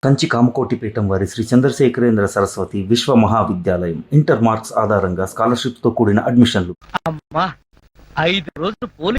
కంచి కామకోటి పీఠం వారి శ్రీ చంద్రశేఖరేంద్ర సరస్వతి విశ్వ మహావిద్యాలయం ఇంటర్ మార్క్స్ ఆధారంగా స్కాలర్షిప్ తో కూడిన అడ్మిషన్లు. అమ్మా 5 రోజులు పోలీ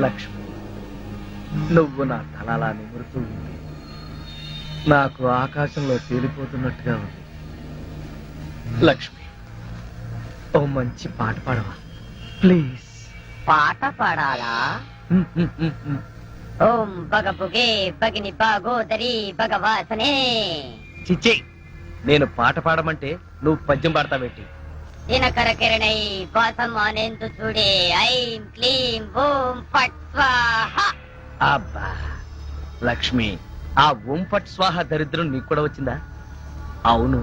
లక్ష్మి, నువ్వు నా తలలా నిమురుతూ ఉంది. నాకు ఆకాశంలో తేలిపోతున్నట్టుగా ఉంది. లక్ష్మి, ఓ మంచి పాట పాడవా ప్లీజ్? పాట పాడాలా? ఓం బగబుగే బగిని బాగోదరి భగవాసనే. చిచ్చి, నేను పాట పాడమంటే నువ్వు పద్యం పాడతావేంటి? దినకర కిరణై వాసం అనేందు చూడే ఐం క్లీం ఓం ఫట్ స్వాహ. అబ్బా లక్ష్మి, ఆ ఓం ఫట్ స్వాహ దరిద్రం నీకు కూడా వచ్చిందా? అవును,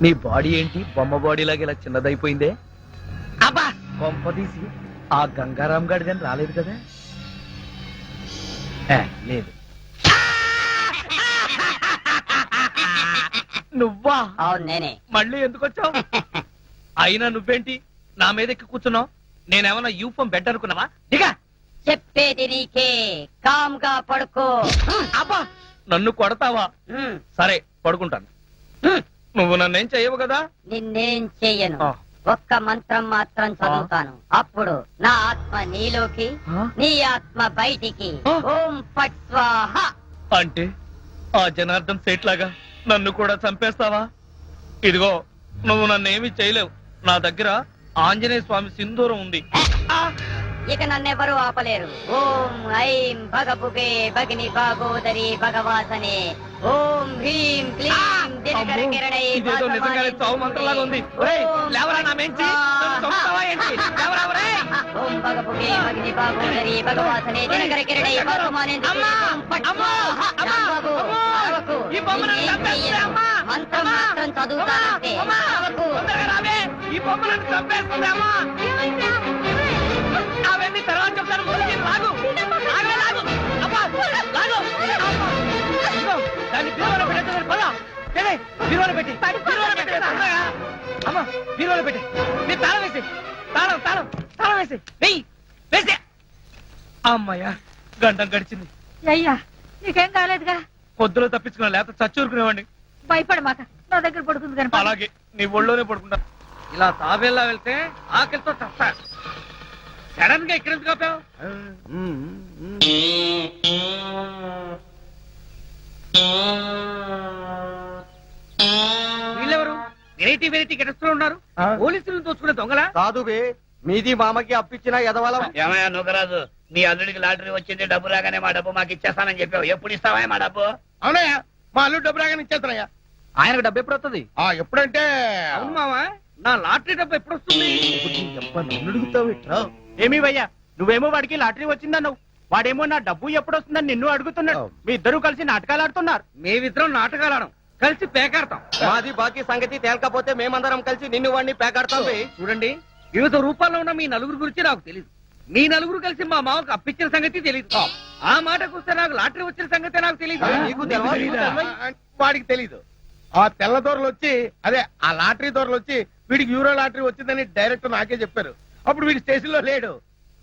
నీ బాడీ ఏంటి బొమ్మ బాడీ లాగా ఇలా చిన్నదైపోయిందే? అబ్బా కొంప తీసి ఆ గంగారాం గాడి కానీ రాలేదు కదా? లేదు. నువ్వా? అవును నేనే. మళ్ళీ ఎందుకు వచ్చావు? అయినా నువ్వేంటి నా మీద ఎక్కి కూర్చున్నావు? నేనేమన్నా యూఫం బెడ్ అనుకున్నావా? దిగా. చెప్పేది నీకే, కామ్గా పడుకో. అబ్బా నన్ను కొడతావా? సరే పడుకుంటాను. నువ్వు నన్నేం చెయ్యవు కదా? నిన్నేం చెయ్యను. ఆ. ఒక్క మంత్రం మాత్రం చదువుతాను. అప్పుడు నా ఆత్మ నీలోకి, నీ ఆత్మ బయటికి. ఆ. ఓం ఫట్ స్వాహ. అంటే ఆ జనార్దన్ సేట్ లాగా నన్ను కూడా చంపేస్తావా? ఇదిగో, నువ్వు నన్నేమి చేయలేవు. నా దగ్గర ఆంజనేయ స్వామి సింధూరం ఉంది. ఇక నన్నెవరూ ఆపలేరు. ఓం ఐం భగబుగే భగిని భాగోదరి భగవాసనే. ఓం హ్రీం క్లీం దినకర కిరణై ఇదేదో నిజంగానే చావు మంత్రంలాగా ఉంది. ఒరేయ్, లేవరా నా మెంచి, నన్ను చంపుతావా ఏంటి? లేవరా ఒరేయ్. ఓం భగబుగే భగిని భాగోదరి భగవాసనే దినకర కిరణై వాసమానేందు ఓం ఫట్ స్వాహ. రాంబాబు, ఆగకు. ఈ బొమ్మను చంపేస్తుంది అమ్మా. మంత్రం మాత్రం చదువుతానంటే ఆగకు. తొందరగా రావే, ఈ బొమ్మలను చంపేస్తుంది అమ్మా. అవన్నీ తర్వాత చెప్తాను. ముందుకి లాగు. లాగు, లాగు. అబ్బా, లాగు. అబ్బా. ఇదిగో, దాన్ని బీరువాలో పెట్టేస్తుంది. పద. ఏలే, బీరువాలో పెట్టి. బీరువాలో పెట్టి, తొందరగా. అమ్మా, బీరువాలో పెట్టి. మీరు తాళం వేసి. తాళం వేసి. వెయ్యి. వేసి. అమ్మయ్యా, గంటం గడిచింది. అయ్యా నీకేం కాలేదుగా? పొద్దులో తప్పించుకున్నా, లేకపోతే చచ్చూరుకునేవాడిని. భయపడమాక, నా దగ్గర పడుకుంది కానీ. అలాగే నీ ఒళ్ళోనే పడుకుంటా. ఇలా తాబేలా వెళ్తే ఆకలితో చస్తా. సడన్ గా ఇక్కడ ఎందుకు ఆపావు? వీళ్ళెవరు? వెరైటీ గెటస్తూ ఉన్నారు. పోలీసులను దోచుకునే దొంగలా? కాదు బే, మీది మామకి అప్పించిన ఎదవలం. ఏమయ్యా నుగరాజు, నీ అల్లుడికి లాటరీ వచ్చింది, డబ్బు రాగానే మా డబ్బు మాకు ఇచ్చేస్తానని చెప్పావు. ఎప్పుడు ఇస్తావా మా డబ్బు? అవునయ్యా, మా అల్లుడు డబ్బు రాగానే ఇచ్చేస్తానయ్యా. ఆయనకు డబ్బు ఎప్పుడు వస్తుంది? ఎప్పుడంటే అవును మావా, నా లాటరీ డబ్బు ఎప్పుడు వస్తుంది? నన్ను అడుగుతావు ఇట్లా. ఏమీ భయ్యా, నువ్వేమో వాడికి లాటరీ వచ్చిందన్నావు, వాడేమో నా డబ్బు ఎప్పుడు వస్తుందని నిన్ను అడుగుతున్నాడు. మీ ఇద్దరు కలిసి నాటకాలు ఆడుతున్నారు. మేమిద్దరం నాటకాలు ఆడం, కలిసి పేకాడతాం. మాది బాకీ సంగతి తేలకపోతే మేమందరం కలిసి నిన్ను వాడిని పేకాడతాం. చూడండి, వివిధ రూపాల్లో ఉన్న మీ నలుగురు గురించి నాకు తెలియదు. మీ నలుగురు కలిసి మా మామకు అప్పించిన సంగతి తెలియదు. ఆ మాటకు వస్తే నాకు లాటరీ వచ్చిన సంగతి నాకు తెలియదు. నీకు తెలవదా? వాడికి తెలీదు. ఆ తెల్ల దొరలు వచ్చి, అదే ఆ లాటరీ దొరలు వచ్చి వీడికి యూరో లాటరీ వచ్చిందని డైరెక్ట్ నాకే చెప్పారు. అప్పుడు వీడి స్టేషన్ లో లేడు,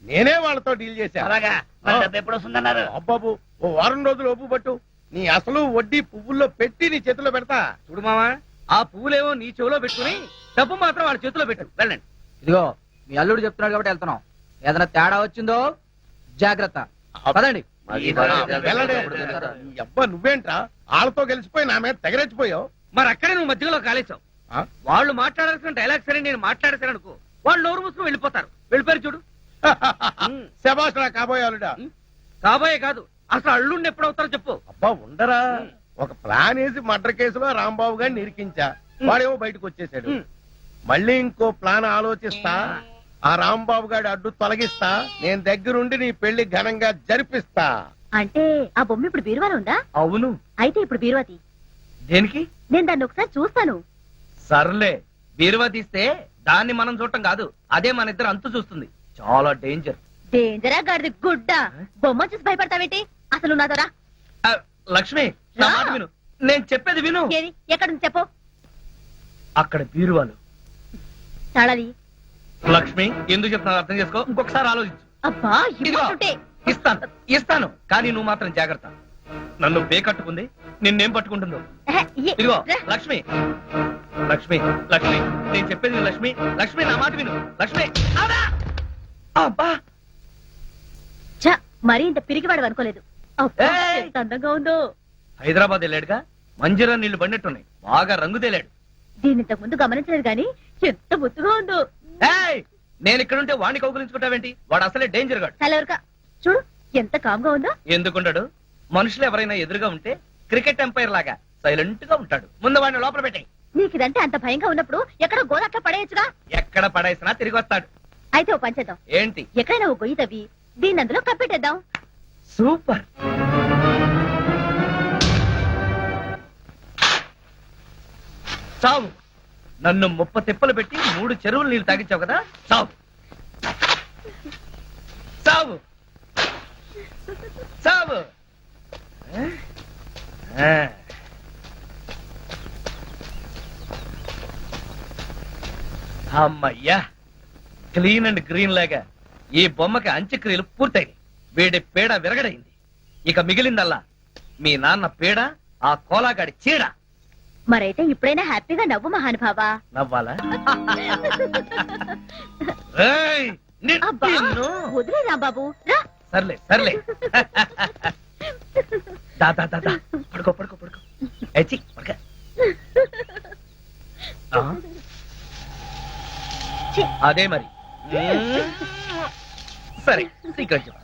నేనే వాళ్ళతో డీల్ చేశాను. అలాగా, మరి డబ్బు ఎప్పుడు వస్తుందన్నారు? అబ్బాబు, ఓ వారం రోజులు ఓపు పట్టు, నీ అసలు వడ్డీ పువ్వుల్లో పెట్టి నీ చేతిలో పెడతా. చూడు మావా, ఆ పువ్వులేమో నీ చెవిలో పెట్టుకుని డబ్బు మాత్రం వాళ్ళ చేతిలో పెట్టు. వెళ్ళండి. ఇదిగో మీ అల్లుడు చెప్తున్నాడు కాబట్టి వెళ్తున్నాం. ఏదైనా తేడా వచ్చిందో జాగ్రత్త. పదండి. వెళ్ళండి. ఈ అబ్బా నువ్వేంట్రా వాళ్ళతో గెలిచిపోయి నా మీద తెగరెచ్చిపోయావు. మరి అక్కడే నువ్వు మధ్యలో కాలేసావు. ఆ? వాళ్ళు మాట్లాడాల్సిన డైలాగ్ సరే నేను మాట్లాడేసాను అనుకో, వాళ్ళు నోరు మూసుకుని వెళ్ళిపోతారు. వెళ్ళిపోయారు చూడు. శభాష్ రా కాబోయాలుడా. కాబోయే కాదు, అసలు అల్లుండి ఎప్పుడు అవుతారో చెప్పు. అబ్బా ఉండరా, ఒక ప్లాన్ వేసి మర్డర్ కేసులో రాంబాబు గారిని ఇరికించా. వాడేమో బయటకు వచ్చేసాడు. మళ్ళీ ఇంకో ప్లాన్ ఆలోచిస్తా, ఆ రాంబాబు గారి అడ్డు తొలగిస్తా, నేను దగ్గరుండి నీ పెళ్లి ఘనంగా జరిపిస్తా. అంటే ఆ బొమ్మ ఇప్పుడు బీరువాలో ఉందా? అవును. అయితే ఇప్పుడు బీరువాతి. దేనికి? నేను దాన్ని ఒకసారి చూస్తాను. సర్లే, బీరువా తీస్తే దాన్ని మనం చూడటం కాదు, అదే మన ఇద్దరు అంతు చూస్తుంది. చాలా డేంజర్. డేంజరా గాడిది గుడ్డ. బొమ్మ చూసి భయపడతావేంటి? అసలు నాతో రా. లక్ష్మి, నా మాట విను, నేను చెప్పేది విను. ఏది? ఎక్కడుంది చెప్పు. అక్కడ బీరువాలు. తాళది. లక్ష్మి, ఎందుకు చెప్తున్నా అర్థం చేసుకో, ఇంకొకసారి ఆలోచించు. అబ్బా ఇదిగో, ఇవ్వకుంటే. ఇస్తాను కానీ నువ్వు మాత్రం జాగ్రత్త. నన్ను పే కట్టుకుంది, నిన్నేం పట్టుకుంటుందో. ఎహె, ఇదిగో రా. లక్ష్మి, లక్ష్మి, లక్ష్మి, నేను చెప్పేది విను. లక్ష్మి, లక్ష్మి, నా మాట విను. లక్ష్మి, అవునా? అబ్బా, ఛ, మరీ ఇంత పిరిగివాడు అనుకోలేదు. అబ్బా, ఏయ్! ఎంత అందంగా ఉందో. హైదరాబాద్ వెళ్ళాడుగా, మంజీరా నీళ్లు బండెట్టున్నాయి, బాగా రంగు తేలాడు. దీన్ని ఇంతకు ముందు గమనించలేదు గాని ఎంత ముద్దుగా ఉందో. ఏయ్, నేను ఇక్కడుంటే వాడిని కౌగులించుకుంటావేంటి? వాడు అసలే డేంజర్ గాడు. తలవరక చూడు ఎంత కామ్గా ఉందో. ఎందుకుంటాడు? మనుషులు ఎవరైనా ఎదురుగా ఉంటే క్రికెట్ ఎంపైర్ లాగా సైలెంట్ గా ఉంటాడు. ముందు వాడిని లోపల పెట్టాయి. నీకు ఇదంటే అంత భయంగా ఉన్నప్పుడు ఎక్కడో గోదట్లా పడేయచ్చుగా. ఎక్కడ పడేసినా తిరిగి వస్తాడు. అయితే ఓ పంచేద్దాం. ఏంటి? ఎక్కడైనా ఓ గొయ్యి తవ్వి దీన్ని అందులో కప్పెట్టేద్దాం. సూపర్. చావు. నన్ను 30 తిప్పలు పెట్టి 3 చెరువులు నీళ్లు తాగించావు కదా, చావు. చావు. చావు. ఆ. అమ్మయ్యా, క్లీన్ అండ్ గ్రీన్ లాగా ఈ బొమ్మకి అంత్యక్రియలు పూర్తయి వీడి పేడ విరగడైంది. ఇక మిగిలిందల్లా మీ నాన్న పేడ, ఆ కోలాగాడి చీడ. మరైతే ఇప్పుడైనా హ్యాపీగా నవ్వు మహానుభావా. నవ్వాలా? ఏయ్, అబ్బా నిన్ను. వదిలే రాంబాబు రా. సర్లే సర్లే. దా దా దా దా. పడుకో పడుకో పడుకో. ఏచి పడుక. ఆ? ఛీ. అదే మరి. సరే, సీక్రెట్ చెప్పు.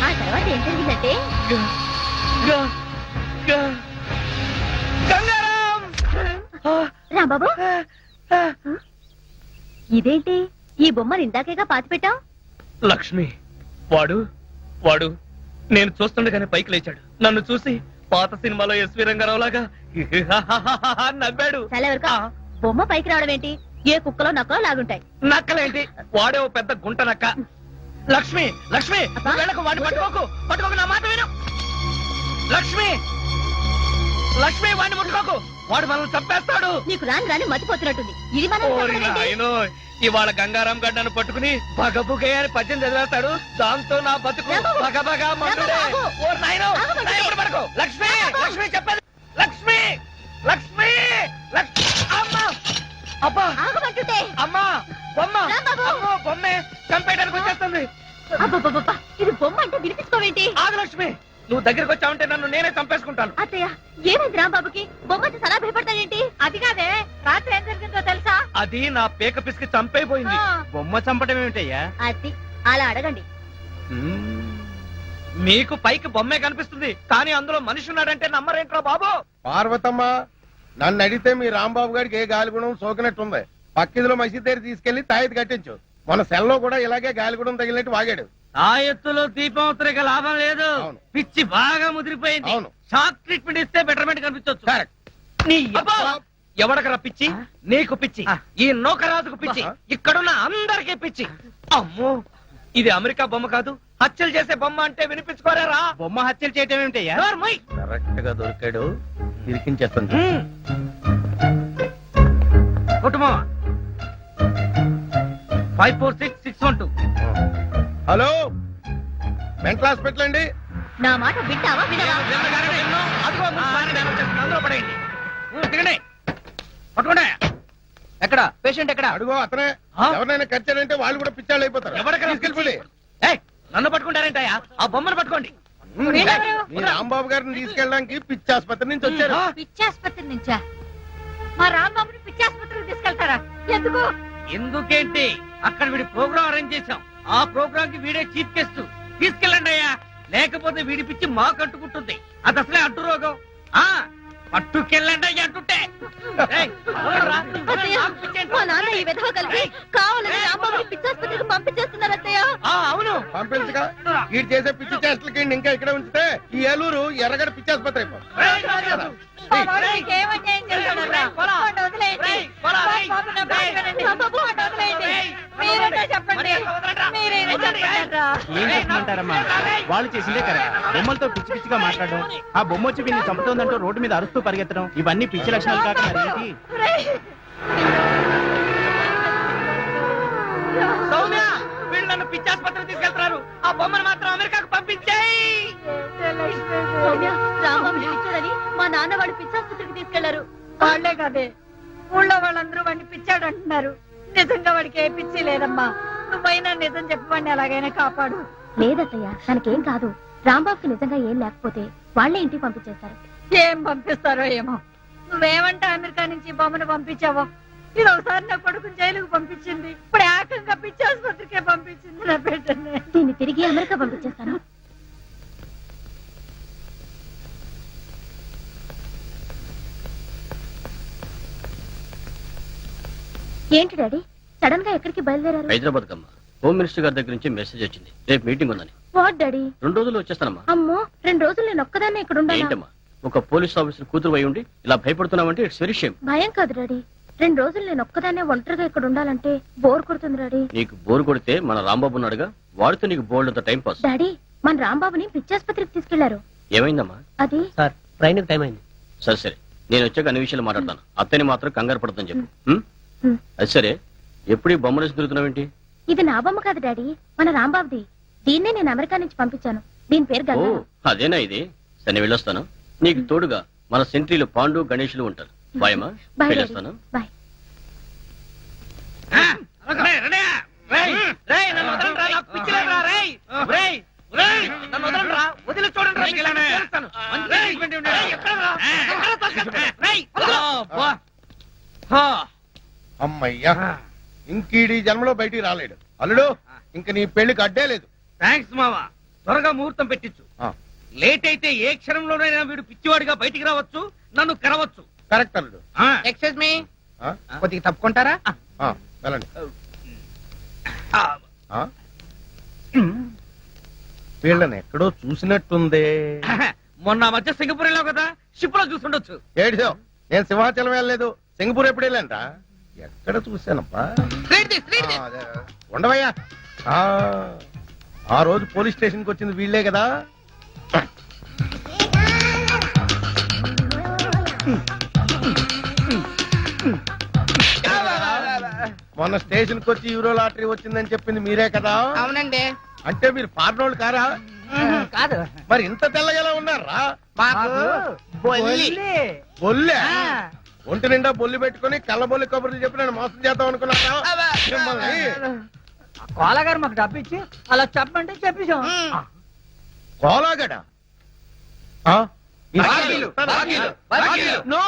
ఆ తర్వాత ఏం జరిగిందంటే గంగారాం! రాంబాబు ఇదేంటి ఈ బొమ్మను ఇందాకేగా పాతి పెట్టావు. లక్ష్మి, వాడు వాడు నేను చూస్తుండగానే పైకి లేచాడు. నన్ను చూసి పాత సినిమాలో ఎస్వి రంగారావు లాగా నవ్వాడు. తలెవరక బొమ్మ పైకి రావడం ఏంటి? ఏ కుక్కలో నక్కలో లాగుంటాయి. నక్కలేంటి, వాడే ఓ పెద్ద గుంట నక్క. లక్ష్మి, లక్ష్మి, అబ్బా. వెళ్ళకు, వాడిని పట్టుకోకు, పట్టుకోకు, నా మాట విను. లక్ష్మి, లక్ష్మి, వాడిని ముట్టుకోకు, వాడు మనల్ని చంపేస్తాడు. నీకు రాని మతిపోతున్నట్టుంది. ఇది మనం ఓరి చెప్పడం ఏంటి? నాయనో, ఇవాళ గంగారాం గడ్డను పట్టుకుని భగబుగే అని పద్యం చదివేస్తాడు. దాంతో నా బతుకు రాంబాబు, భగభగా మండుడే. రాంబాబు, ఓ నాయనో, రాంబాబు, నా ఎప్పుడు పడుకో. లక్ష్మి, రాంబాబు. లక్ష్మి చెప్పేది. లక్ష్మి, లక్ష్మి, లక్ష్మి. అమ్మా, అబ్బా, ఆగమంటుంటే. అమ్మా, బొమ్మ, రాంబాబు. అమ్మో, బొమ్మే చంపేయడానికి వచ్చేస్తుంది. అబ్బబ్బబ్బబ్బా, ఇది బొమ్మ అంటే వినిపించుకోవేంటి? ఆగు లక్ష్మి, నువ్వు దగ్గరికి వచ్చావంటే నన్ను నేనే చంపేసుకుంటాను. అత్తయ్య ఏమైంది రాంబాబుకి? బొమ్మ వచ్చి సలా భయపడతాడేంటి? అది కాదే, రాత్రి ఏం జరిగిందో తెలుసా? అది నా పేక పిసికి చంపైపోయింది. ఆ. బొమ్మ చంపడం ఏమిటయ్యా? అది అలా అడగండి. మీకు పైకి బొమ్మే కనిపిస్తుంది కానీ అందులో మనిషి ఉన్నాడంటే నమ్మరేంట్రా బాబు. పార్వతమ్మ, నన్ను అడిగితే మీ రాంబాబు గారికి ఏ గాలిగుణం సోకినట్టుంది. పక్కిదిలో మసీద్ దగ్గర తీసుకెళ్లి తాయెత్తు కట్టించు. మన సెల్లో కూడా ఇలాగే గాలిగుణం తగిలినట్టు వాగాడు. ఆ ఎత్తులో దీపం లాభం లేదు. అవును. పిచ్చి బాగా ముదిరిపోయింది. అవును. షాక్ ట్రీట్మెంట్ ఇస్తే బెటర్మెంట్ కనిపించవచ్చు. కరెక్ట్. ఎవడకరా పిచ్చి? నీకు పిచ్చి, ఈ నౌకరాజుకు పిచ్చి, ఇక్కడున్న అందరికీ పిచ్చి. అమ్మో, ఇది అమెరికా బొమ్మ కాదు, హత్యలు చేసే బొమ్మ అంటే వినిపించుకోరారా? బొమ్మ హత్యలు చేయటం ఏమిటయ్యా? కరెక్ట్ గా దొరికాడు, ఇరికించేస్తాను. కుటుంబం 546612. హలో, మెంటల్ హాస్పిటల్ అండి. నా మాట వింటావా వినవా? అందులో పడేయండి. దిగండి, పట్టుకోండి. ఎక్కడ పేషెంట్ ఎక్కడ? అడుగో అతనే. ఆ? ఎవరినైనా కచ్చారంటే వాళ్ళు కూడా పిచ్చాళ్ళు అయిపోతారు. ఎవరికైనా తీసుకెళ్ళిపోండి. ఏయ్, నన్ను పట్టుకుంటారేంటయ్యా? ఆ బొమ్మను పట్టుకోండి. మీ రాంబాబు గారిని తీసుకెళ్ళడానికి పిచ్చి ఆసుపత్రి నుంచి వచ్చారు. పిచ్చాసుపత్రి నుంచా? మా రాంబాబుని పిచ్చాసుపత్రికి తీసుకెళ్తారా? ఎందుకు? ఎందుకేంటి, అక్కడ వీడి ప్రోగ్రామ్ అరేంజ్ చేశాం. ఆ ప్రోగ్రామ్ కి వీడే చీఫ్ గెస్ట్. తీసుకెళ్ళండి అయ్యా, లేకపోతే వీడి పిచ్చి మా కట్టుకుంటుంది. అది అసలే అడ్డు రోగం. ఆ పట్టుకెళ్ళండి అయ్యా అంటుంటే. ఏయ్, వదలరా. అత్తయ్య, మా నాన్న ఈ విధవ కలిపి కావాలని రాంబాబుని పిచ్చాసుపత్రికి పంపించేస్తున్నారు అత్తయ్య. ఆ, అవును. పంపించగా వీడు చేసే పిచ్చి చేష్టలకి ఇంకా ఇక్కడ ఉంచితే ఈ ఏలూరు ఎర్రగడ పిచ్చి ఆసుపత్రి అయిపోతుంది. ఏయ్, రాజు. మా వాడు మీకు ఏం అన్యాయం చేశాడరా? వాడిని వదిలేయండి. మా బాబు నా మాట వినండి. వాడిని వదిలేయండి. మీరేంటో చెప్పండి. మీరేంటో చెప్పండి. ఏం చెప్పమంటారమ్మా, వాళ్ళు చేసిందే కరెక్ట్. బొమ్మలతో పిచ్చి పిచ్చిగా మాట్లాడడం, ఆ బొమ్మ వచ్చి వీళ్ళని చంపుతోందంటూ రోడ్డు మీద అరుస్తూ పరిగెత్తడం, ఇవన్నీ పిచ్చి లక్షణాలు కాక మరేంటి? సౌమ్య, వీళ్ళు నన్ను పిచ్చాసుపత్రికి తీసుకెళ్తున్నారు. ఆ బొమ్మను మాత్రం అమెరికాకు పంపించేయి. సౌమ్య, రాంబాబుని పిచ్చాడని మా నాన్న వాడు పిచ్చాసుపత్రికి తీసుకెళ్లారు. వాళ్లే కాదే, ఊళ్ళో వాళ్ళందరూ వాడిని పిచ్చాడు అంటున్నారు. నిజంగా వాడికి ఏ పిచ్చి లేదమ్మా. నువ్వైనా నిజం చెప్పవాడిని ఎలాగైనా కాపాడు. లేదత్తయ్య, తనకేం కాదు. రాంబాబుకి నిజంగా ఏం లేకపోతే వాళ్లే ఇంటికి పంపించేస్తారు. ఏం పంపిస్తారో ఏమో. నువ్వేమంటే అమెరికా నుంచి బొమ్మను పంపించావో. ఇది ఒకసారి నా కొడుకు జైలుకు పంపించింది, ఇప్పుడు ఏకంగా పిచ్చాసుపత్రికే పంపించింది నా బిడ్డని. దీన్ని తిరిగి అమెరికా పంపించేస్తాను. ఏంటి డాడీ, సడన్ గా ఎక్కడికి బయలుదేరారు? హైదరాబాద్ కమ్మా, హోమ్ మినిస్టర్ గారి దగ్గర నుంచి మెసేజ్ వచ్చింది, రేపు మీటింగ్ ఉందని. What daddy? 2 రోజుల్లో వచ్చేస్తానమ్మా. అమ్మో, 2 రోజులు నేను ఒక్కదాన్నే ఇక్కడ ఉండాలా? ఏంటమ్మా, ఒక పోలీస్ ఆఫీసర్ కూతురు అయి ఉండి ఇలా భయపడుతున్నావంటే ఇట్స్ వెరీ షేమ్. భయం కాదు డాడీ, 2 రోజులు నేను ఒక్కదాన్నే ఒంటరిగా ఇక్కడ ఉండాలంటే బోర్ కొడుతుంది డాడీ. నీకు బోరు కొడితే మన రాంబాబు ఉన్నాడుగా, వాడితో నీకు బోల్డ్ అంత టైం పాస్. డాడీ, మన రాంబాబుని పిచ్చాసుపత్రికి తీసుకెళ్లారు. ఏమైందమ్మా? అది సార్, ట్రైన్ టైం అయింది. సరే సరే, నేను వచ్చాక అన్ని విషయాలు మాట్లాడతాను. అత్తని మాత్రం కంగారు పడతాను చెప్పు. హ్మ్. అది సరే, ఎప్పుడు ఈ బొమ్మలు తిరుగుతున్నావేంటి? ఇది నా బొమ్మ కాదు డాడీ, మన రాంబాబుది. దీన్నే నేను అమెరికా నుంచి పంపించాను. దీని పేరు ఓ, గంగా. అదేనా ఇది? సరే వెళ్ళొస్తాను. నీకు తోడుగా మన సెంట్రీలు పాండు గణేషులు ఉంటారు. బాయమ్మా, బాయ్ డాడీ. వెళ్ళొస్తాను. బాయ్. నన్ను వదలండిరా, నాకు పిచ్చి లేదురా, రేయ్. రేయ్, రేయ్, నన్ను వదలండిరా, వదిలి చూడండిరా, మీకు తెలుస్తాను. మంచి ట్రీట్మెంట్ ఉండేది. ఎక్కడరా? ఎక్కడ తోసేస్తా? రేయ్, వదలు. హా. అమ్మయ్యా, ఇంకీడి జన్మలో బయటికి రాలేడు. అల్లుడు, ఇంక నీ పెళ్లికి అడ్డే లేదు. థాంక్స్ మావా, త్వరగా ముహూర్తం పెట్టించు. ఆ, లేట్ అయితే ఏ క్షణంలోనైనా వీడు పిచ్చివాడిగా బయటికి రావచ్చు, నన్ను కరవచ్చు. కరెక్ట్ అల్లుడు. ఎక్స్క్యూజ్ మీ, ఆ, కొద్దిగా తప్పుకుంటారా? ఆ, వెళ్ళండి. ఆ? వీళ్ళని ఎక్కడో చూసినట్టుందే. మొన్న ఆ మధ్య సింగపూర్ వెళ్ళావు కదా, షిప్ లో చూసుండొచ్చు. ఏడిసావు, నేను సింహాచలం వెళ్ళలేదు, సింగపూర్ ఎప్పుడు వెళ్ళానురా? ఎక్కడ చూశానప్పా? ఆ, అదే. ఉండవయ్యా. ఆ రోజు పోలీస్ స్టేషన్ కి వచ్చింది వీళ్ళే కదా. మొన్న స్టేషన్ కి వచ్చి యూరో లాటరీ వచ్చిందని చెప్పింది మీరే కదా? అవునండి. అంటే మీరు పార్నోళ్ళు కారా? కాదు, మరి ఇంత తెల్లగలా ఉన్నారా? మాకు బొల్లే ఒంటి నిండా బొల్లి పెట్టుకుని కళ్ళబొల్లి కబుర్లు చెప్పి నేను మోసం చేద్దాం అనుకున్నారా? మిమ్మల్ని కోలగారు మాకు డబ్బు ఇచ్చి అలా చెప్పంటే చెప్పేశాం. కోలాగడ. ఆ? ఈ బాకీలు, బాకీలు, బాకీలు. నో!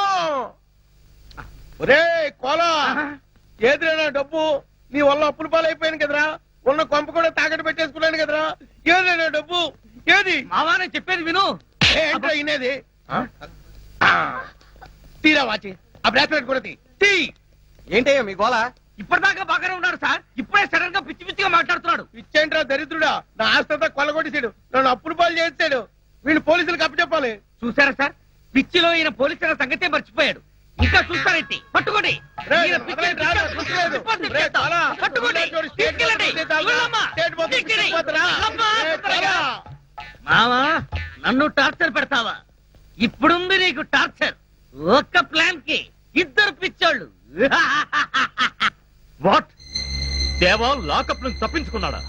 ఒరేయ్ కోలా, ఏదిరైనా డబ్బు, నీ వల్ల అప్పుల పాలైపోయాను కదరా, ఉన్న కొంప కూడా తాకట్టు పెట్టేసుకున్నాను కదరా, ఏదైనా డబ్బు ఏది మావా నేను చెప్పేది విను. ఏంటో ఇనేది తీరా వాచి ఆ బ్రాస్లెట్ కూడా తీ ఏంటయ్యా మీ గోళ? ఇప్పటిదాకా బాగానే ఉన్నాడు సార్, ఇప్పుడే సడన్ గా పిచ్చి పిచ్చిగా మాట్లాడుతున్నాడు. ఇచ్చేంట్రా దరిద్రుడా, నా ఆస్తంతా కొల్లగొట్టేశాడు, నన్ను అప్పులు పాలు చేసాడు. వీళ్ళు పోలీసులకు అప్పచెప్పాలి. చూసారా సార్, పిచ్చిలో ఈయన పోలీసుల సంగతే మర్చిపోయాడు. ఇంకా చూస్తారేంటి? పట్టుకోండి. ఈయన పిచ్చి డిపాజిట్ చేస్తాం. పట్టుకోండి. తీసుకెళ్ళండి. వెళ్ళమ్మా. తీసుకెళ్ళి. వెళ్ళమ్మా. మావా నన్ను టార్చర్ పెడతావా? ఇప్పుడుంది నీకు టార్చర్. ఒక్క ప్లాన్ కి ఇద్దరు పిచ్చోళ్ళు. వాట్ దేవా లాకప్ నుంచి తప్పించుకున్నాడా?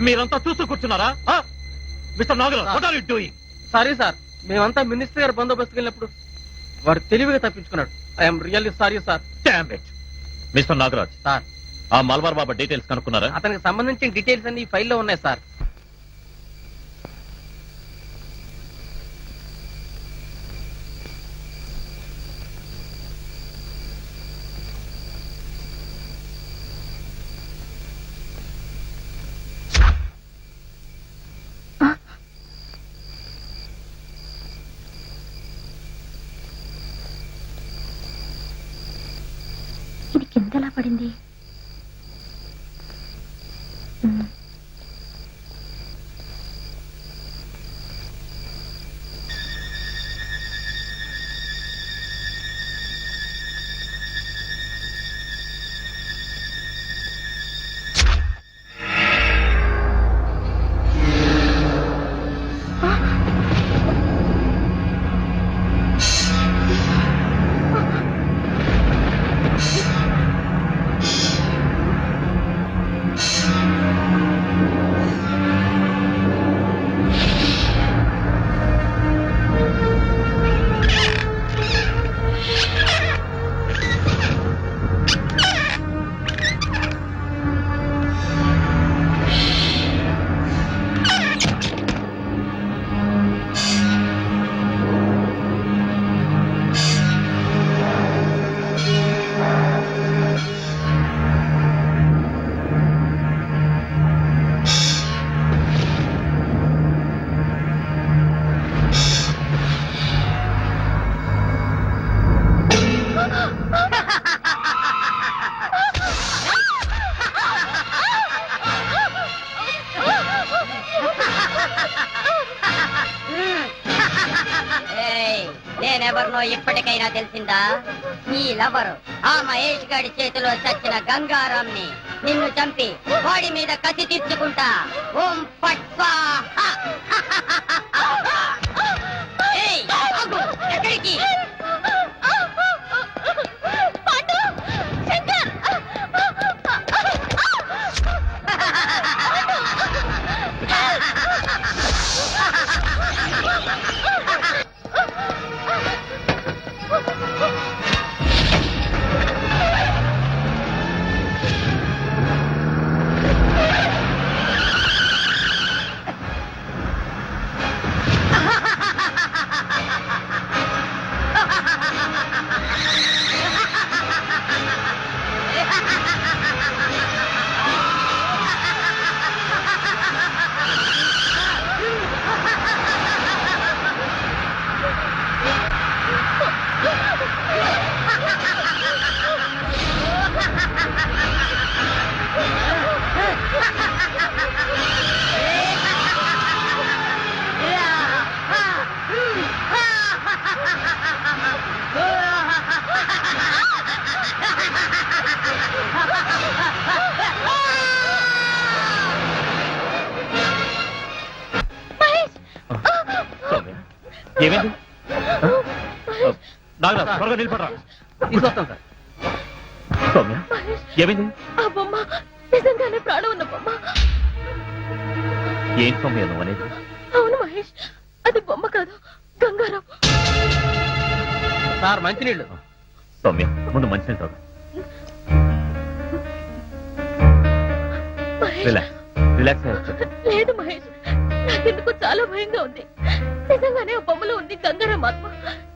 మీరంతా చూస్తూ కూర్చున్నారా? Mister Nagaraj, what are you doing? Sorry sir, మేమంతా మినిస్టర్ గారు బందోబస్తుకి వెళ్ళినప్పుడు వాడు తెలివిగా తప్పించుకున్నాడు. I'm really sorry sir. Damn it. Mister Nagaraj, sir ఆ మల్బార్ బాబా డీటెయిల్స్ కనుక్కున్నారా? అతనికి సంబంధించిన డీటెయిల్స్ అన్ని ఈ ఫైల్లో ఉన్నాయి సార్. ఇది కిందలా పడింది. నేనెవరినో ఇప్పటికైనా తెలిసిందా? ఈ లవరు ఆ మహేష్ గాడి చేతిలో చచ్చిన గంగారాంని నిన్ను చంపి వాడి మీద కసి తీర్చుకుంటా. ఓం పట్ స్వాహా. ఏయ్, ఆగు. ఎక్కడికి? ఏమైంది? నాగరాజ్, త్వరగా నిలబడరా. తీసుకొస్తాం సార్. సౌమ్య, ఏమైంది? ఆ బొమ్మ నిజంగానే ప్రాణం ఉన్న బొమ్మ. ఏం సౌమ్య నువ్వు అనేది? అవును మహేష్, అది బొమ్మ కాదు, గంగారాం. సార్ మంచినీళ్ళు. సౌమ్య, ముందు మంచినీళ్ళు తాగు. Relax relax. లేదు మహేష్, నాకెందుకు చాలా భయంగా ఉంది. నిజంగానే ఆ బొమ్మలో ఉంది గంగారాం ఆత్మ.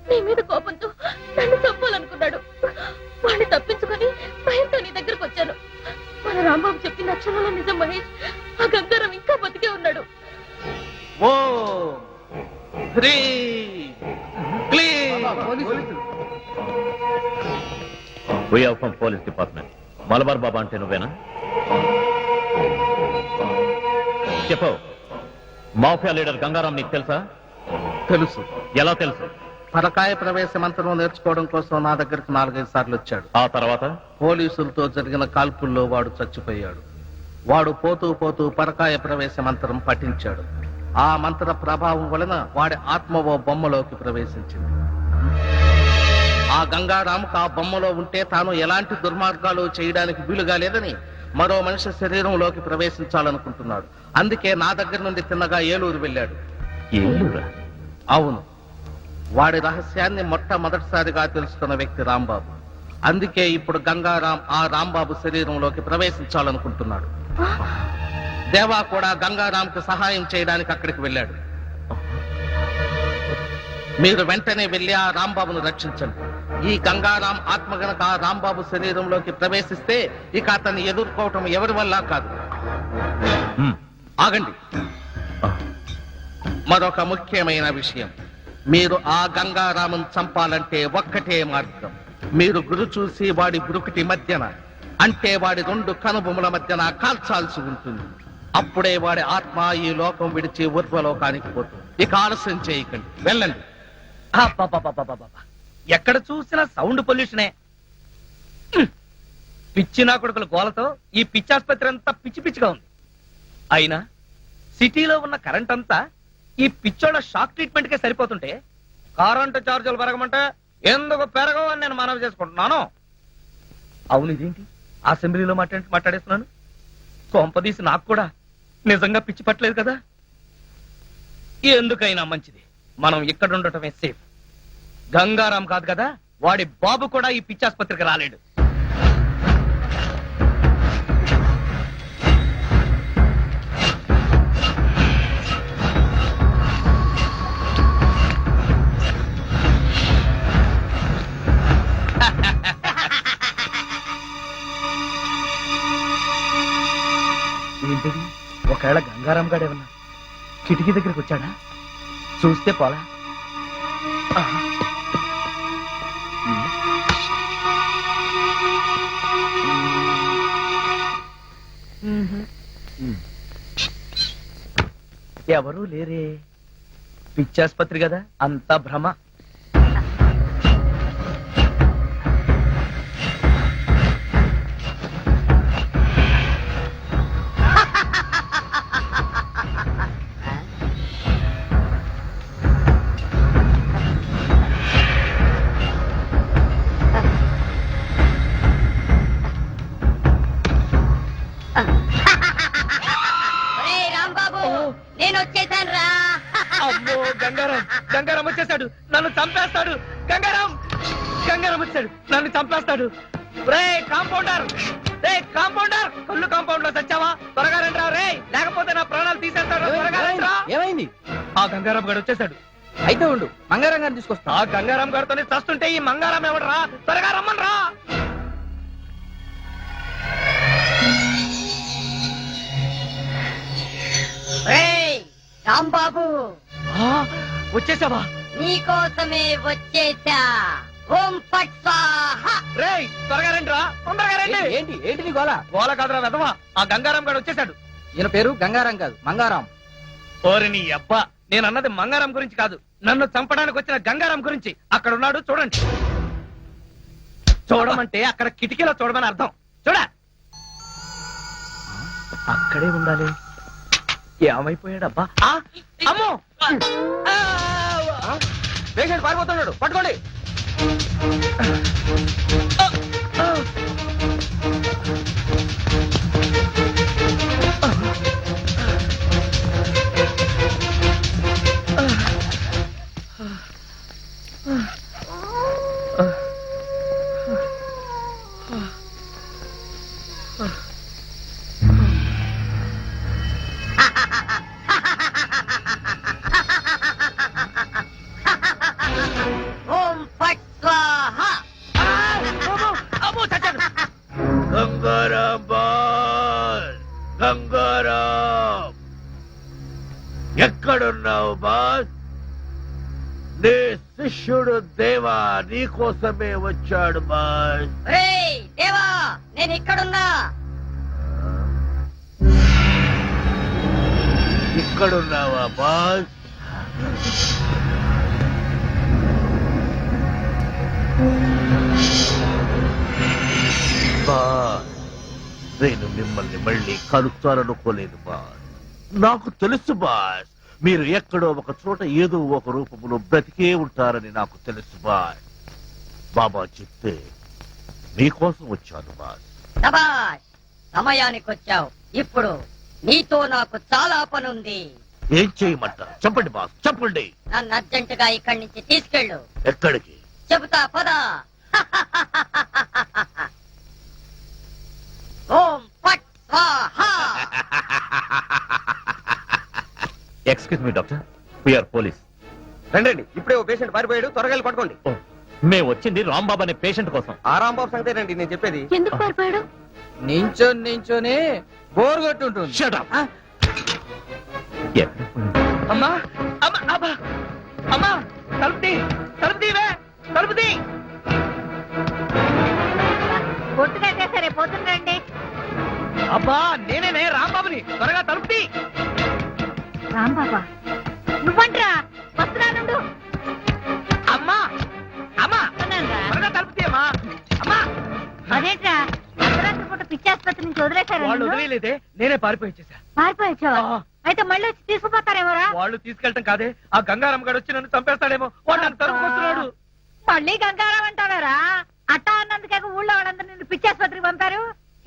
నీ మీద కోపంతో నన్ను చంపాలనుకున్నాడు. వాడిని తప్పించుకొని భయంతో నీ దగ్గరకు వచ్చాను. మన రాంబాబు చెప్పిన అక్షరంలో నిజం మహేష్. ఆ గంగారాం ఇంకా బతికే ఉన్నాడు. ఓం హ్రీం క్లీం. From police department. Malabar Baba అంటే నువ్వేనా? చెప్పు. మాఫియా లీడర్ గంగారాం నీకు తెలుసా? తెలుసు. ఎలా తెలుసు? పరకాయ ప్రవేశ మంత్రం నేర్చుకోవడం కోసం నా దగ్గరకు 4-5 సార్లు వచ్చాడు. ఆ తర్వాత పోలీసులతో జరిగిన కాల్పుల్లో వాడు చచ్చిపోయాడు. వాడు పోతూ పోతూ పరకాయ ప్రవేశ మంత్రం పఠించాడు. ఆ మంత్ర ప్రభావం వలన వాడి ఆత్మ ఓ బొమ్మలోకి ప్రవేశించింది. ఆ గంగారాముకు ఆ బొమ్మలో ఉంటే తాను ఎలాంటి దుర్మార్గాలు చేయడానికి వీలుగా లేదని మరో మనిషి శరీరంలోకి ప్రవేశించాలనుకుంటున్నాడు. అందుకే నా దగ్గర నుండి తిన్నగా ఏలూరు వెళ్ళాడు. ఏలూరా? అవును, వాడి రహస్యాన్ని మొట్టమొదటిసారిగా తెలుసుకున్న వ్యక్తి రాంబాబు. అందుకే ఇప్పుడు గంగారాం ఆ రాంబాబు శరీరంలోకి ప్రవేశించాలనుకుంటున్నాడు. దేవా కూడా గంగారాంకు సహాయం చేయడానికి అక్కడికి వెళ్ళాడు. మీరు వెంటనే వెళ్ళి ఆ రాంబాబును రక్షించండి. ఈ గంగారాం ఆత్మ గనక ఆ రాంబాబు శరీరంలోకి ప్రవేశిస్తే ఇక అతన్ని ఎదుర్కోవటం ఎవరి వల్ల కాదు. ఆగండి, మరొక ముఖ్యమైన విషయం. మీరు ఆ గంగారామును చంపాలంటే ఒక్కటే మార్గం. మీరు గురు చూసి వాడి గురుకుటి మధ్యన, అంటే వాడి 2 కనుబొమ్మల మధ్యన కాల్చాల్సి ఉంటుంది. అప్పుడే వాడి ఆత్మ ఈ లోకం విడిచి ఊర్ధ్వలోకానికి పోతుంది. ఇక ఆలస్యం చేయకండి, వెళ్ళండి. ఎక్కడ చూసినా సౌండ్ పొల్యూషనే. పిచ్చి నా కొడుకుల గోలతో ఈ పిచ్చి ఆసుపత్రి అంతా పిచ్చి పిచ్చిగా ఉంది. అయినా సిటీలో ఉన్న కరెంట్ అంతా ఈ పిచ్చోళ్ళ షాక్ ట్రీట్మెంట్ కే సరిపోతుంటే కరెంటు ఛార్జీలు పెరగమంటే ఎందుకు పెరగవు అని నేను మనవి చేసుకుంటున్నాను. అవును, ఇదేంటి అసెంబ్లీలో మాట్లాడేస్తున్నాను? కొంపదీసి నాకు కూడా నిజంగా పిచ్చి పట్టలేదు కదా. ఎందుకైనా మంచిది మనం ఇక్కడ ఉండటమే సేఫ్. గంగారాం కాదు కదా, వాడి బాబు కూడా ఈ పిచ్చి ఆసుపత్రికి రాలేడు. ఏంటిది? ఒకవేళ గంగారాం గాడేమన్నా కిటికీ దగ్గరికి వచ్చాడా? చూస్తే పోలా. ఎవరూ లేరే. పిచ్చాసుపత్రి కదా, అంతా భ్రమ. నేను వచ్చేసాను రా. అమ్మో, గంగారాం వచ్చేసాడు, నన్ను చంపేస్తాడు. గంగారాం వచ్చాడు, నన్ను చంపేస్తాడు. రే కాంపౌండర్, కళ్ళు కాంపౌండ్ లో చచ్చావా? త్వరగా రండిరా రే, లేకపోతే నా ప్రాణాలు తీసేస్తాడు. త్వరగా రండిరా. ఏమైంది? ఆ గంగారాం గారు వచ్చేసాడు. అయితే ఉండు, మంగారం గారిని తీసుకొస్తా. ఆ గంగారాం గారితోనే చస్తుంటే ఈ మంగారాం ఎవడరా? త్వరగా రమ్మని రా. రాంబాబు, వచ్చేసావా? నీకోసమే వచ్చేసా. ఓం ఫట్ స్వాహా. రే త్వరగా రండిరా, తొందరగా రండి. ఏంటి నీ గోల? గోల కాదురా వెధవా, ఆ గంగారాం గారు వచ్చేసాడు. ఈయన పేరు గంగారాం కాదు, మంగారాం. ఓరి నీ అబ్బా, నేను అన్నది మంగారాం గురించి కాదు, నన్ను చంపడానికి వచ్చిన గంగారాం గురించి. అక్కడ ఉన్నాడు, చూడండి. చూడమంటే అక్కడ కిటికీలో చూడమని అర్థం. చూడ, అక్కడే ఉండాలి. ఏమైపోయాడబ్బా? అమ్మో, పేషెంట్ పారిపోతున్నాడు, పట్టుకోండి. ఓం ఫట్ స్వాహా. అమ్మో, చచ్చాడు. గంగారా నీ శిష్యుడు దేవా నీ కోసమే వచ్చాడు బాస్. రేయ్ దేవా, నేను ఇక్కడున్నా. ఇక్కడున్నావా బాస్? బాస్, నేను మిమ్మల్ని మళ్ళీ కలుస్తాననుకోలేదు బాస్. నాకు తెలుసు బాస్, మీరు ఎక్కడో ఒక చోట ఏదో ఒక రూపంలో బ్రతికే ఉంటారని నాకు తెలుసు బాస్. బాబా చెప్తే మీకోసం వచ్చాను బాస్. శభాష్, సమయానికి వచ్చావు. ఇప్పుడు నీతో నాకు చాలా పనుంది. ఏం చేయమంటారు చెప్పండి బాస్, చెప్పండి. నన్ను అర్జెంటుగా ఇక్కడి నుంచి తీసుకెళ్ళు. ఎక్కడికి? చెబుతా పద. ఓం ఫట్ స్వాహా. Excuse me doctor, we are police. రండి, ఇప్పుడే ఓ పేషెంట్ పారిపోయాడు, త్వరగా వెళ్ళి పట్టుకోండి. మేము వచ్చింది రాంబాబు అనే పేషెంట్ కోసం. ఆ రాంబాబు సంగతే రండి నేను చెప్పేది. ఎందుకు పారిపోయాడు? నించొని బోర్ కొట్టుంటుంది. Shut up. ఎక్కడ పోయింది? అమ్మా అమ్మా అమ్మా అమ్మా, తలుపుతీ తలుపుతీవే తలుపుతీ. పొట్టుకైతే సరే పోతుందండి. అబ్బా నేనే రాంబాబుని, త్వరగా తలుపుతీ. రాంబాబా నువ్వంట్రా, వస్తున్నానుండు. అమ్మా అమ్మా త్వరగా తలుపుతీ అమ్మా. అమ్మా అదేంట్రా అర్ధరాత్రి పూట పిచ్చి ఆసుపత్రి నుంచి వదిలేశారు. వాళ్ళు వదిలేదే, నేనే పారిపోయి వచ్చేసా. పారిపోయొచ్చావా? ఆ. అయితే మళ్ళీ వచ్చి తీసుకుపోతారేమోరా? వాళ్ళు తీసుకెళ్ళటం కాదే, ఆ గంగారాం గడు వచ్చి నన్ను చంపేస్తాడేమో. వాడు నన్ను తరుముకొస్తున్నాడు. మళ్ళీ గంగారాం అంటారా? అట్టా అన్నందుకే ఊళ్ళో వాళ్ళందరూ నిన్ను పిచ్చి ఆసుపత్రికి పంపారు.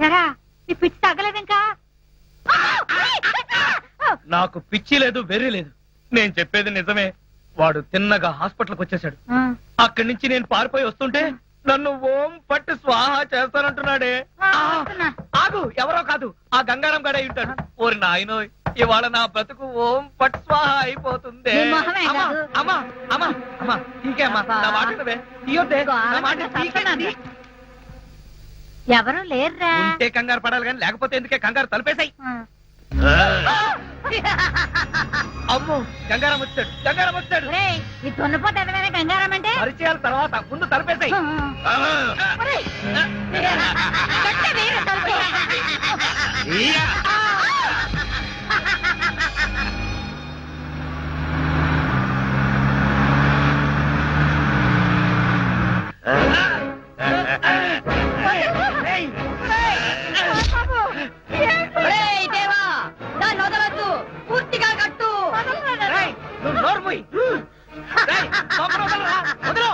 ఎరా నీ పిచ్చి తగ్గలేదు ఇంకా? నాకు పిచ్చి లేదు, వెర్రి లేదు. నేను చెప్పేది నిజమే. వాడు తిన్నగా హాస్పిటల్కి వచ్చేసాడు. అక్కడి నుంచి నేను పారిపోయి వస్తుంటే నన్ను ఓం పట్టు స్వాహా చేస్తానంటున్నాడే. ఆగు, ఎవరో కాదు, ఆ గంగారాం గడే ఉంటాడు. ఓరి నాయనో, ఇవాళ నా బ్రతుకు ఓం పట్టు స్వాహా అయిపోతుంది. నీ మొహమే అమ్మా కాదు. అమ్మా అమ్మా అమ్మా, తీకే అమ్మా, నా మాట వినవే. తీయొద్దే, నా మాట తీకే. ఎవరు లేరురా. ఉంటే కంగారు పడాలి కానీ లేకపోతే ఎందుకే కంగారు, తలుపేశాయి. అమ్మో, గంగారాం వచ్చాడు, గంగారాం వచ్చాడు. ఈ దున్నపోతే ఎదవైనా గంగారాం అంటే పరిచయాల తర్వాత ముందు తలపేశాయి. దేవా దాన్ని వదలొద్దు, పూర్తిగా కట్టు. నువ్వు నోరు మూయి. రేయ్, లోపల వదలరా, వదలు.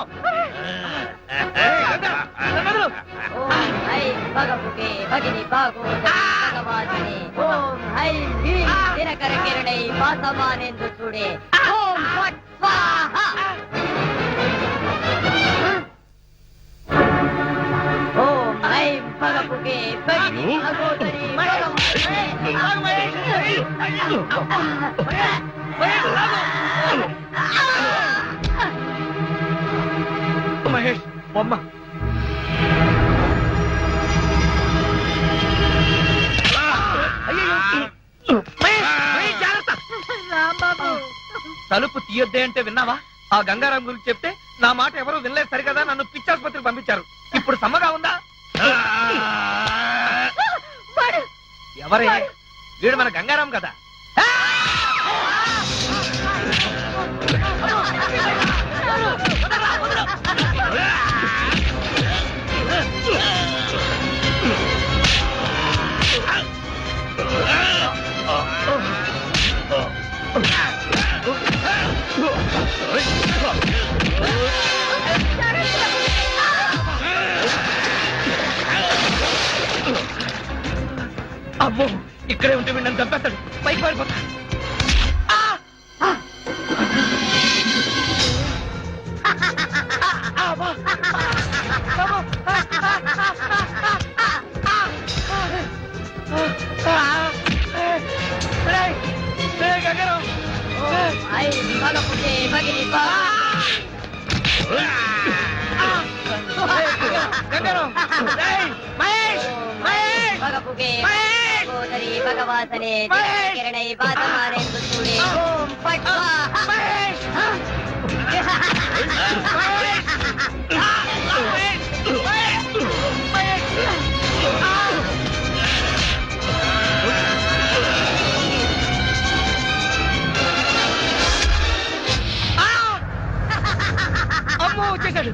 రేయ్, గంగారాం, నన్ను వదలు. ఓం హై భగవుకే భగిని భాగవతే భగవాసిని. ఓం హై హ్రీం దినకర కిరణై వాసమానేందు చూడే. ఓం ఫట్ స్వాహా. ఓం హై భగవుకే భగిని భాగవతరి మహేష్ బొమ్మ. మహేష్, జాగ్రత్త. తలుపు తీయొద్దే అంటే విన్నావా? ఆ గంగారాం గురించి చెప్తే నా మాట ఎవరు వినలేదు సరికదా, నన్ను పిచ్చాసుపత్రికి పంపించారు. ఇప్పుడు సమ్మగా ఉందా? ఎవరే వీడు? మన గంగారాం కదా. అమ్మో, ఇక్కడే ఉంటే వీడు నన్ను చంపేస్తాడు. పైకి పారిపోతా. హై భగవుకే భగిని భగవుకే భగవతరి భగవాసనే కిరణై వాసమానేందు చూడే. ఓం ఫట్ స్వాహా. వచ్చేసాడు.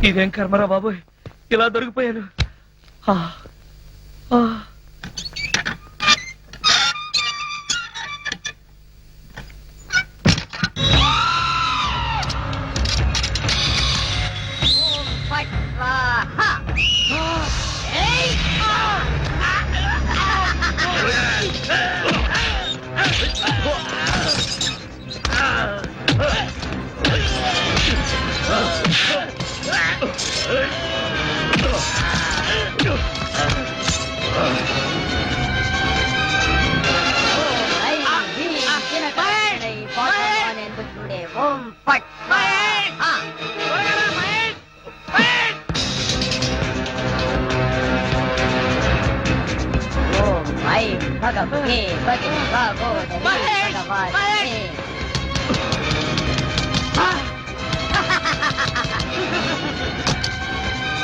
ఇదేం కర్మరా బాబోయ్, ఇలా దొరికిపోయాను. ఫట్ స్వాహా. ఏయ్! ఓం ఫట్ స్వాహా. ఓం ఐం భగవతే భగిని భాగోదరి భగవానే.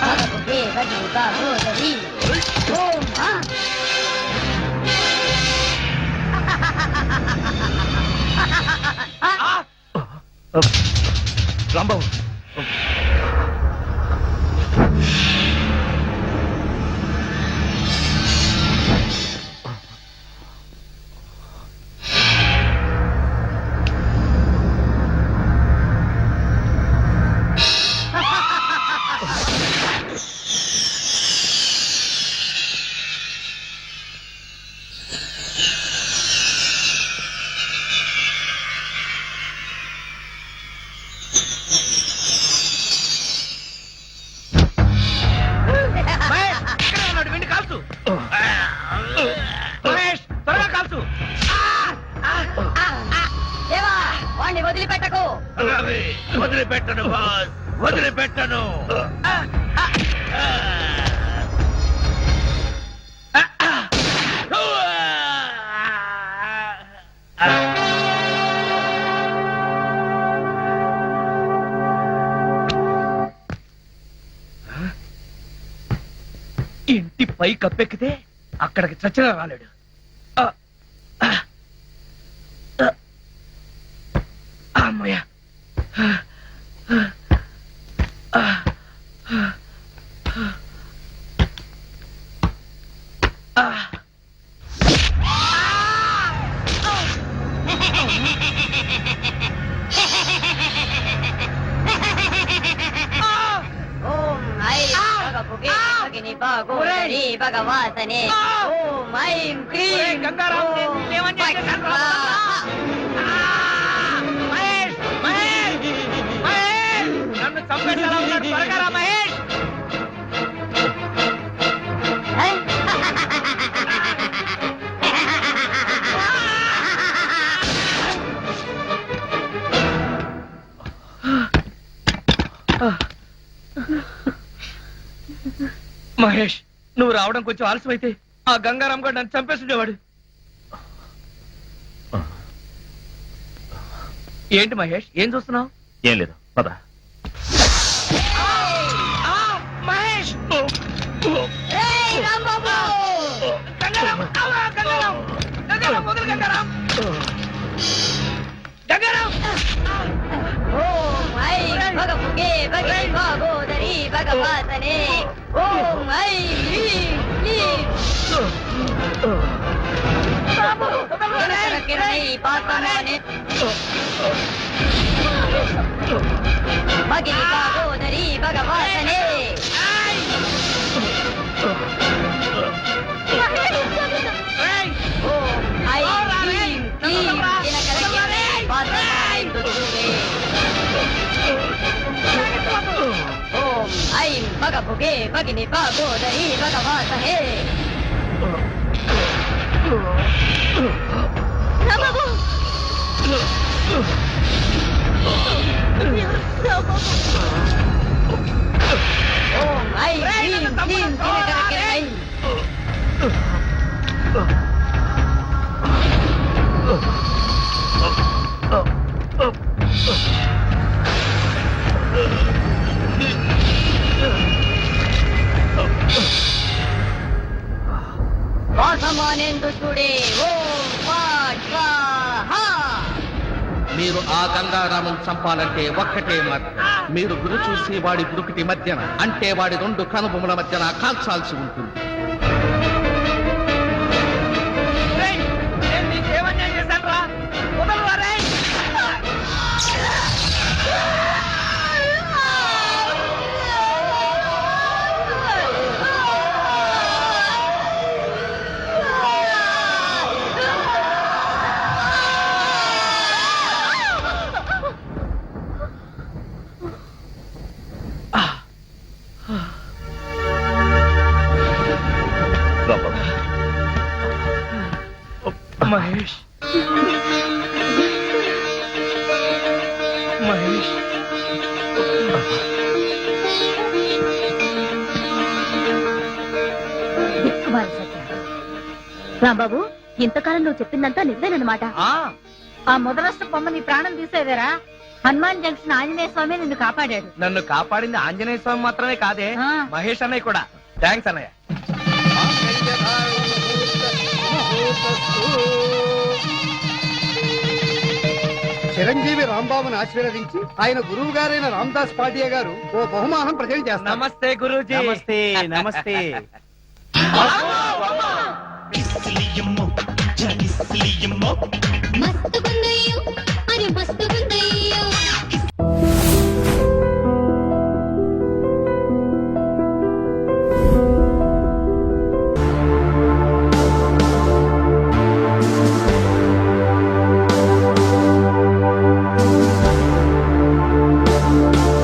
భగవతే భగిని భాగోదరి. ఓం రాంబాబు, వెండి కాల్చు. మహేష్, త్వరగా కాల్చు. దేవా, వాణ్ణి వదిలిపెట్టకు. వదిలిపెట్టను బాస్, వదిలిపెట్టను. ఇంటి పై కప్పెక్కితే అక్కడికి చచ్చినా రాలేడు. అమ్మయ్య. ఓం ఐం భగవతే భగిని భాగోదరి భగవాతనే. ఓం ఐం క్లీం గంగారాం, ఓం నేనేమని ఫట్ చేశాను? స్వాహా. మహేష్, మహేష్, మహేష్, నన్ను చంపేసేలా ఉన్నాడు. త్వరగా రా మహేష్. మహేష్, నువ్వు రావడం కొంచెం ఆలస్యమైతే ఆ గంగారాం గారు నన్ను చంపేస్తుండేవాడు. ఏంటి మహేష్, ఏం చూస్తున్నావు? ఏం లేదు, పద. మహేష్, ఏయ్ రాంబాబు! గంగారాం, అవ్వా, గంగారాం, గంగారాం, వదిలు గంగారాం. గంగారాం. ఓం ఐం భగవతే భగిని భాగోదరి భగవాతనే. ఓం ఐం హ్రీం క్లీం. కిరణై పాతమానే భగిని భాగోదరి భగవాతనే. ఓం ఐం హ్రీం క్లీం దినకరకిరణై పాతమానే దుర్గే. ఓం ఐం భగవతే భగిని భాగోదరి భగవాతనే. రాంబాబు! ఓం ఐం హ్రీం క్లీం దినకరకిరణై. సామాన్యందుడే ఓం ఫట్ స్వాహా. మీరు ఆ గంగారామం చంపాలంటే ఒక్కటే మార్గం. మీరు గురి చూసి వాడి గురుకుటి మధ్యన, అంటే వాడి 2 కనుబొమ్మల మధ్యన కాల్చాల్సి ఉంటుంది. రేయ్, నేను నీకేమన్యాయం చేశాను రా? వదలరా రేయ్. మహేష్ మహేష్ రాంబాబు, ఇంతకాలం నువ్వు చెప్పిందంతా నిజమేనమాట. ఆ మొదలస్త బొమ్మ నీ ప్రాణం తీసేదేరా? హనుమాన్ జంక్షన్ ఆంజనేయ స్వామి నిన్ను కాపాడాడు. నన్ను కాపాడింది ఆంజనేయ స్వామి మాత్రమే కాదే, మహేష్ అన్నయ్య కూడా. థ్యాంక్స్ అన్నయ్య. చిరంజీవి రాంబాబుని ఆశీర్వదించి ఆయన గురువు గారైన రామదాస్ పాటియా గారు ఓ బహుమానం ప్రజెంట్ చేస్తారు. నమస్తే గురూజీ. నమస్తే నమస్తే. మస్తు